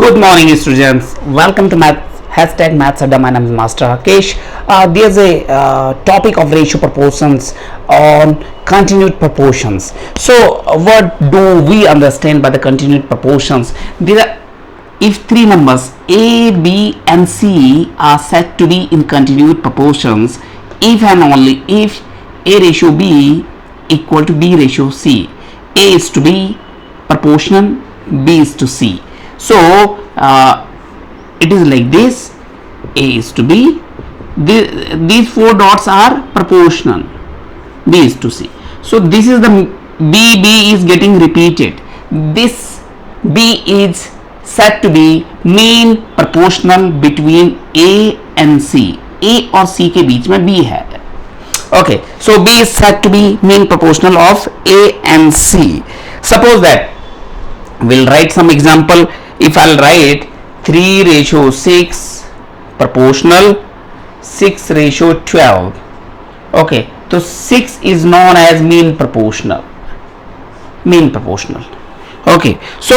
Good morning, students. Welcome to Maths Adda. My name is Master Rakesh. There's a topic of ratio proportions on continued proportions. So, what do we understand by the continued proportions? If three numbers A, B, and C are said to be in continued proportions, if and only if A ratio B equal to B ratio C, A is to B proportional, B is to C. So it is like this: A is to B. These four dots are proportional. B is to C. So this is the B is getting repeated. This B is said to be mean proportional between A and C. A और C के बीच में B है. Okay, so B is said to be mean proportional of A and C. Suppose that we'll write some example. If I'll write 3 ratio 6 proportional, 6 ratio 12. Okay, so 6 is known as mean proportional. Okay, so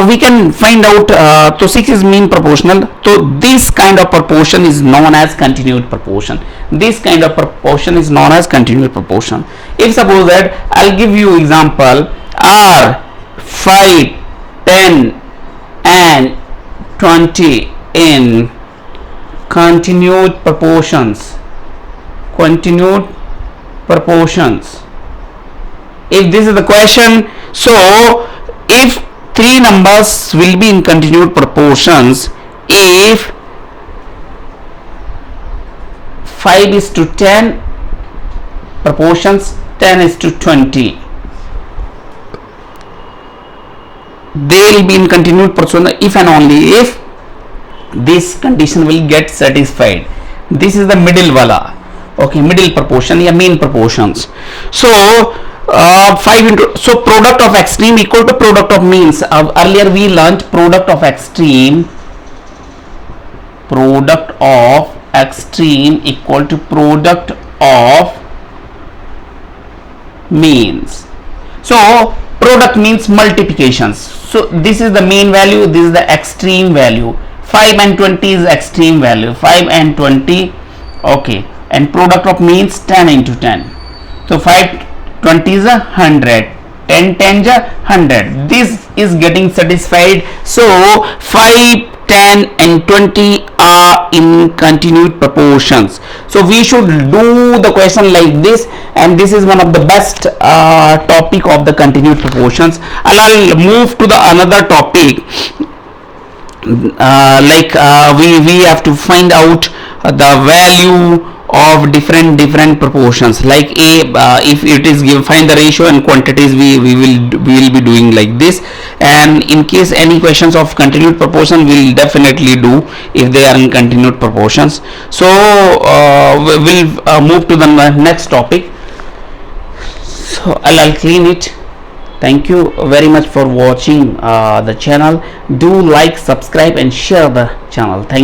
we can find out, so 6 is mean proportional. So this kind of proportion is known as continued proportion. If suppose that I'll give you example, are 5, 10 and 20 in continued proportions. If this is the question, so if three numbers will be in continued proportions, if 5 is to 10 proportions, 10 is to 20, they will be in continued proportion if and only if this condition will get satisfied. This is the middle wala. Okay, middle proportion या mean proportions. So 5 into, so product of extreme equal to product of means. Earlier we learnt product of extreme equal to product of means. So product means multiplications. So this is the mean value, this is the extreme value. 5 and 20 is extreme value, 5 and 20. Okay, and product of means 10 into 10. So 5 20 is 100, 10 10 is 100. This is getting satisfied. So 5, 10 and 20 are in continued proportions. So we should do the question like this, and this is one of the best topic of the continued proportions. I'll move to the another topic, we have to find out the value of different proportions. Like if it is given, find the ratio and quantities, we will be doing like this. And in case any questions of continued proportion, we will definitely do if they are in continued proportions. So we'll move to the next topic. So I'll clean it. Thank you very much for watching the channel. Do like, subscribe and share the channel. Thank you.